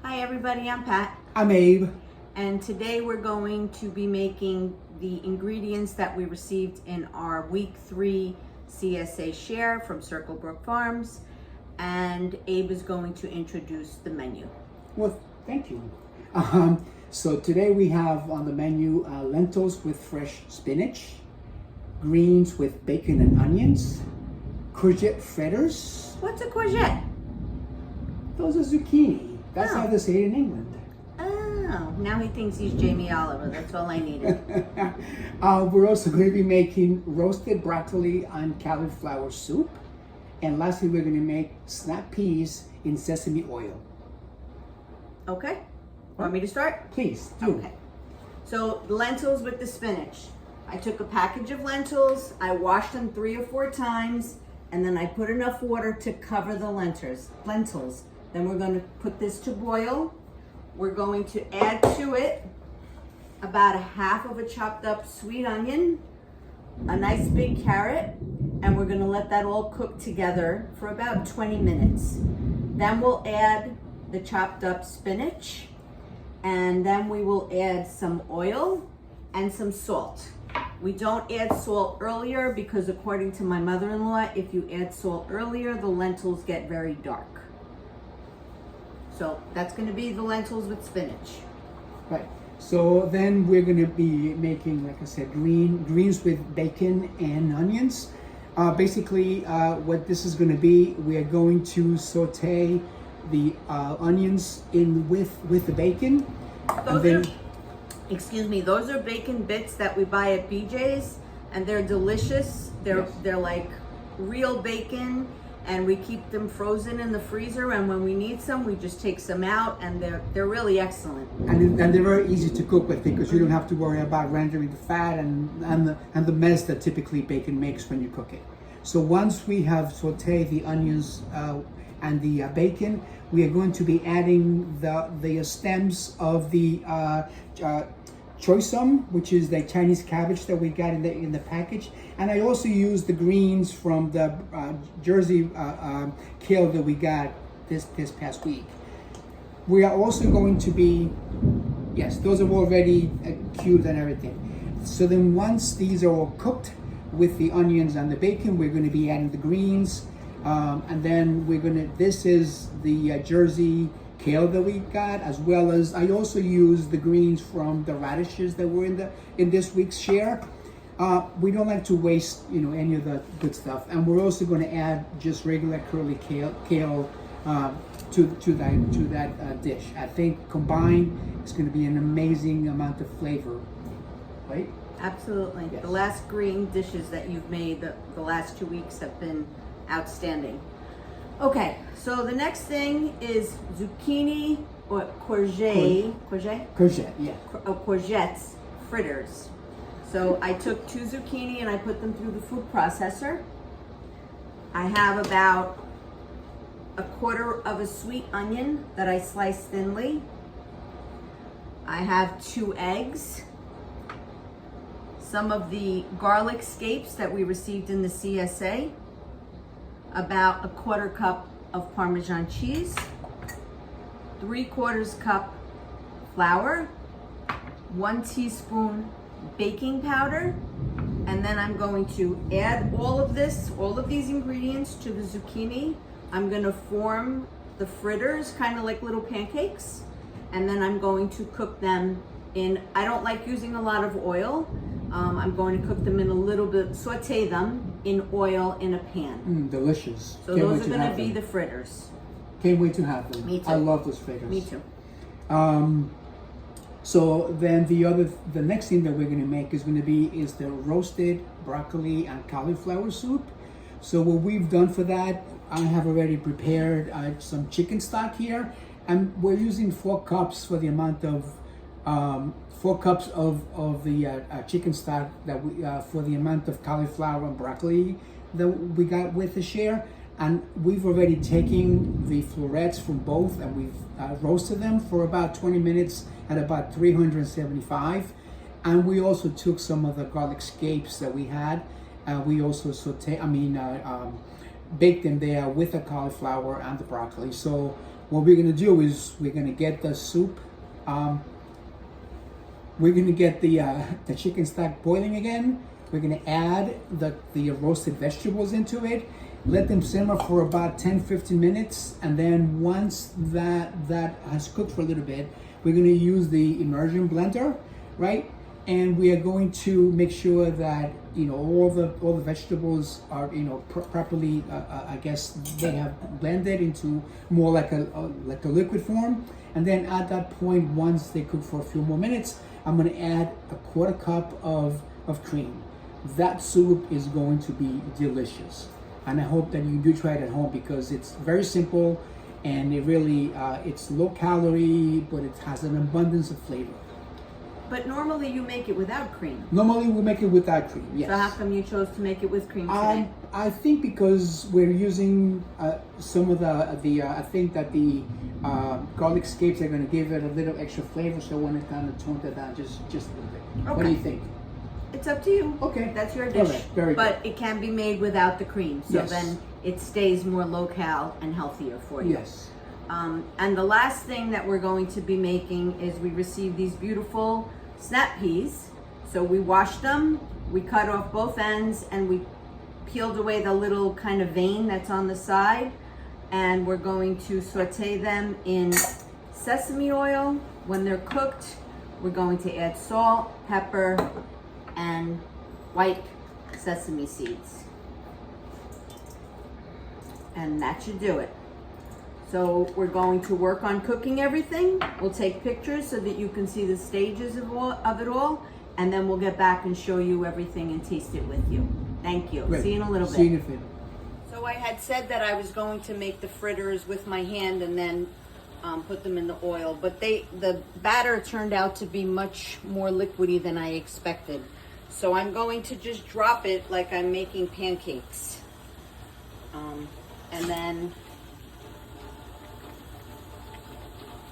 Hi everybody, I'm Pat, I'm Abe. and today we're going to be making the ingredients that we received in our week 3 CSA share from Circle Brook Farms, and Abe is going to introduce the menu. Well, thank you. So today we have on the menu lentils with fresh spinach, greens with bacon and onions, courgette fritters. What's a courgette? Those are zucchini. That's Oh. how they say it in England. Oh, now he thinks he's Jamie Oliver. That's all I needed. We're also going to be making roasted broccoli and cauliflower soup. And lastly, we're going to make snap peas in sesame oil. Okay, want me to start? Please, do. Okay, so lentils with the spinach. I took a package of lentils, I washed them 3 or 4 times, and then I put enough water to cover the lentils. Then we're going to put this to boil. We're going to add to it about 1/2 of a chopped up sweet onion, a nice big carrot, and we're going to let that all cook together for about 20 minutes. Then we'll add the chopped up spinach, and then we will add some oil and some salt. We don't add salt earlier because according to my mother-in-law, if you add salt earlier, the lentils get very dark. So that's going to be the lentils with spinach. Right. So then we're going to be making, like I said, greens with bacon and onions. Basically, what this is going to be, we are going to saute the onions in with the bacon. Those are bacon bits that we buy at BJ's, and they're delicious. They're like real bacon, and we keep them frozen in the freezer, and when we need some, we just take some out, and they're really excellent. And they're very easy to cook with because you don't have to worry about rendering the fat and the mess that typically bacon makes when you cook it. So once we have sauteed the onions and the bacon, we are going to be adding the stems of the choysum, which is the Chinese cabbage that we got in the package, and I also used the greens from the Jersey kale that we got this past week. We are also going to be, yes, those are already cubed and everything. So then once these are all cooked with the onions and the bacon, we're going to be adding the greens, and then this is the Jersey kale that we got, as well as I also used the greens from the radishes that were in this week's share. We don't like to waste any of the good stuff, and we're also going to add just regular curly kale to that dish. I think combined it's going to be an amazing amount of flavor, right? Absolutely. Yes. The last green dishes that you've made the last 2 weeks have been outstanding. Okay, so the next thing is zucchini or courgette, Yeah. courgettes fritters. So I took 2 zucchini and I put them through the food processor. I have about 1/4 of a sweet onion that I sliced thinly. I have 2 eggs, some of the garlic scapes that we received in the CSA, about 1/4 cup of Parmesan cheese, 3/4 cup flour, 1 teaspoon baking powder, and then I'm going to add all of these ingredients to the zucchini. I'm going to form the fritters kind of like little pancakes, and then I'm going to cook them I don't like using a lot of oil. I'm going to cook them in a little bit, saute them in oil in a pan. Delicious. So those are going to be the fritters. Can't wait to have them. Me too. I love those fritters. Me too. So then the next thing that we're going to make is the roasted broccoli and cauliflower soup. So what we've done for that, I have already prepared some chicken stock here, and we're using 4 cups for the amount of 4 cups of the chicken stock that we for the amount of cauliflower and broccoli that we got with the share. And we've already taken the florets from both, and we've roasted them for about 20 minutes at about 375. And we also took some of the garlic scapes that we had. We also baked them there with the cauliflower and the broccoli. So what we're gonna do is we're gonna get the soup. We're gonna get the chicken stock boiling again. We're gonna add the roasted vegetables into it. Let them simmer for about 10-15 minutes, and then once that has cooked for a little bit, we're gonna use the immersion blender, right? And we are going to make sure that all the vegetables are properly. I guess they have blended into more like a liquid form. And then at that point, once they cook for a few more minutes, I'm gonna add a 1/4 cup of cream. That soup is going to be delicious. And I hope that you do try it at home because it's very simple and it really, it's low calorie, but it has an abundance of flavor. But normally you make it without cream. Normally we make it without cream, yes. So how come you chose to make it with cream today? I think because we're using some of I think that the garlic scapes are going to give it a little extra flavor, so I want to kind of tone that down just a little bit. Okay. What do you think? It's up to you. Okay. That's your dish. Right. Very but good. It can be made without the cream, so yes. then it stays more low-cal and healthier for you. Yes. And the last thing that we're going to be making is we received these beautiful snap peas. So we washed them, we cut off both ends, and we peeled away the little kind of vein that's on the side. And we're going to saute them in sesame oil. When they're cooked, we're going to add salt, pepper, and white sesame seeds. And that should do it. So we're going to work on cooking everything. We'll take pictures so that you can see the stages of it all, and then we'll get back and show you everything and taste it with you. Thank you. Great. See you in a little bit. See you in a bit. So I had said that I was going to make the fritters with my hand and then put them in the oil, but the batter turned out to be much more liquidy than I expected. So I'm going to just drop it like I'm making pancakes. And then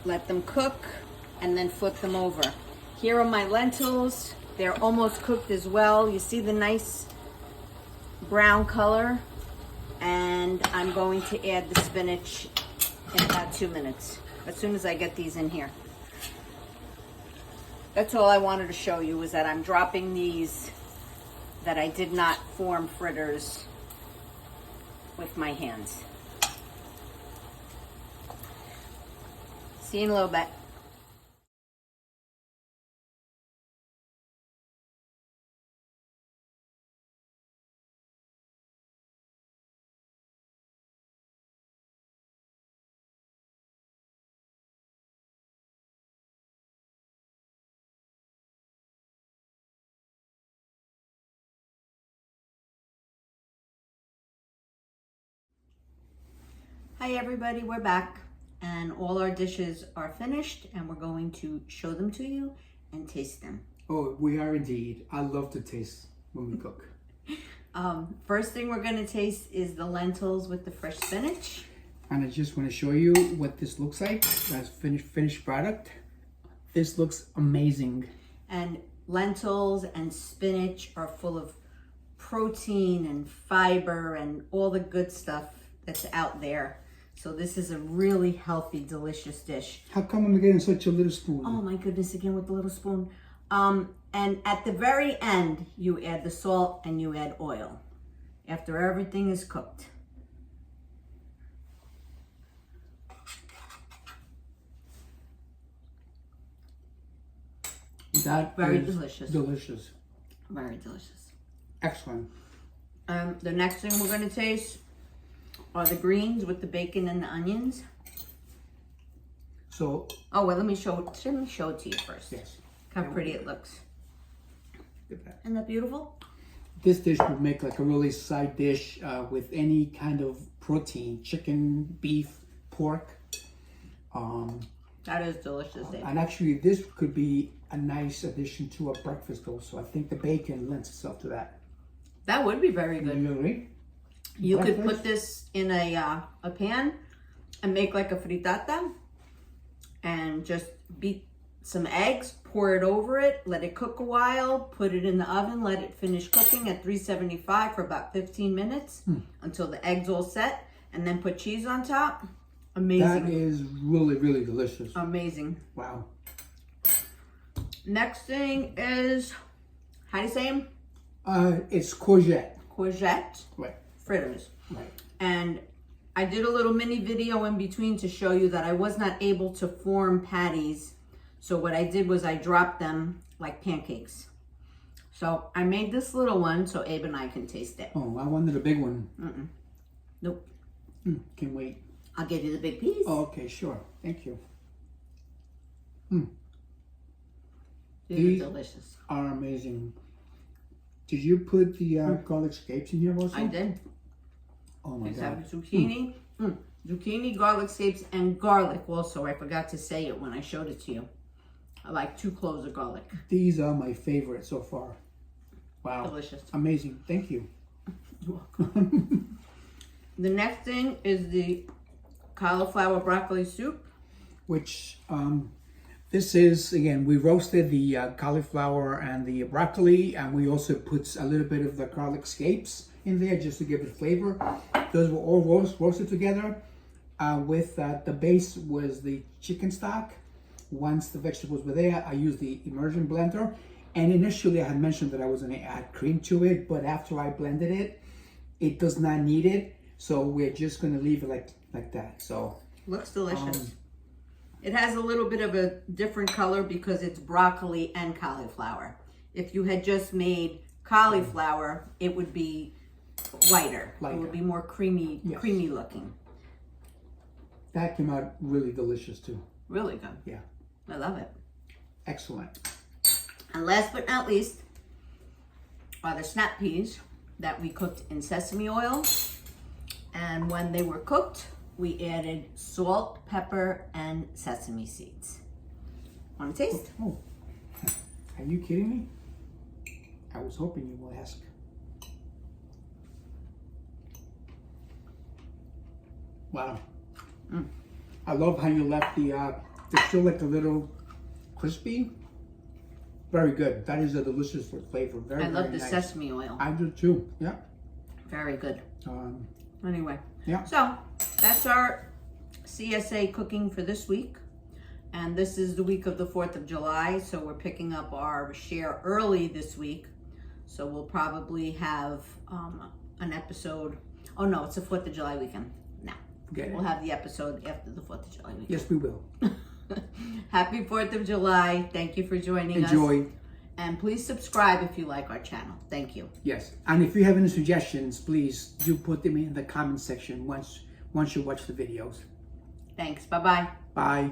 let them cook and then flip them over. Here are my lentils. They're almost cooked as well. You see the nice brown color? And I'm going to add the spinach in about 2 minutes, as soon as I get these in here. That's all I wanted to show you, was that I'm dropping these that I did not form fritters with my hands. See you in a little bit. Hi everybody, we're back and all our dishes are finished and we're going to show them to you and taste them. Oh, we are indeed. I love to taste when we cook. First thing we're going to taste is the lentils with the fresh spinach. And I just want to show you what this looks like. That's finished product. This looks amazing. And lentils and spinach are full of protein and fiber and all the good stuff that's out there. So this is a really healthy, delicious dish. How come I'm getting such a little spoon? Oh my goodness, again with the little spoon. And at the very end, you add the salt and you add oil after everything is cooked. That Very is delicious. Delicious. Very delicious. Excellent. The next thing we're going to taste are the greens with the bacon and the onions. So. Oh well, let me show it to you first. Yes. How pretty it looks. Isn't that beautiful? This dish would make like a really side dish with any kind of protein: chicken, beef, pork. That is delicious, Dave. And actually, this could be a nice addition to a breakfast also. I think the bacon lends itself to that. That would be very good. You agree? You could put this in a pan and make like a frittata and just beat some eggs, pour it over it, let it cook a while, put it in the oven, let it finish cooking at 375 for about 15 minutes until the eggs all set, and then put cheese on top. Amazing. That is really, really delicious. Amazing. Wow. Next thing is, how do you say them? It's courgette. Courgette Right. fritters. Right. And I did a little mini video in between to show you that I was not able to form patties. So what I did was I dropped them like pancakes. So I made this little one so Abe and I can taste it. Oh, I wanted a big one. Nope. Can't wait. I'll give you the big piece. Oh, okay, sure. Thank you. These are delicious. Are amazing. Did you put the garlic scapes in here also? I did. Oh my These God. have zucchini, zucchini, garlic scapes, and garlic also. I forgot to say it when I showed it to you. I like 2 cloves of garlic. These are my favorite so far. Wow. Delicious. Amazing. Thank you. You're welcome. The next thing is the cauliflower broccoli soup. Which, this is, again, we roasted the cauliflower and the broccoli, and we also put a little bit of the garlic scapes in there just to give it flavor. Those were all roasted together. With the base was the chicken stock. Once the vegetables were there, I used the immersion blender. And initially I had mentioned that I was going to add cream to it, but after I blended it, it does not need it. So we're just going to leave it like that. So looks delicious. It has a little bit of a different color because it's broccoli and cauliflower. If you had just made cauliflower, it would be whiter. Lighter. It would be more creamy, Yes. creamy looking. that came out really delicious too. Really good. Yeah. I love it. Excellent. And last but not least are the snap peas that we cooked in sesame oil. And when they were cooked, we added salt, pepper, and sesame seeds. Want to taste? Oh, are you kidding me? I was hoping you will ask. Wow. I love how you left they're still like a little crispy. Very good. That is a delicious flavor. Very, I love very the nice. sesame oil. I do too. Yeah. Very good. Anyway, Yeah. so that's our CSA cooking for this week. And this is the week of the 4th of July. So we're picking up our share early this week. So we'll probably have an episode. Oh no, it's the 4th of July weekend. No, Forget we'll it. have the episode after the 4th of July weekend. Yes, we will. Happy 4th of July. Thank you for joining us. Enjoy. And please subscribe if you like our channel. Thank you. Yes. And if you have any suggestions, please do put them in the comment section once you watch the videos. Thanks. Bye-bye. Bye.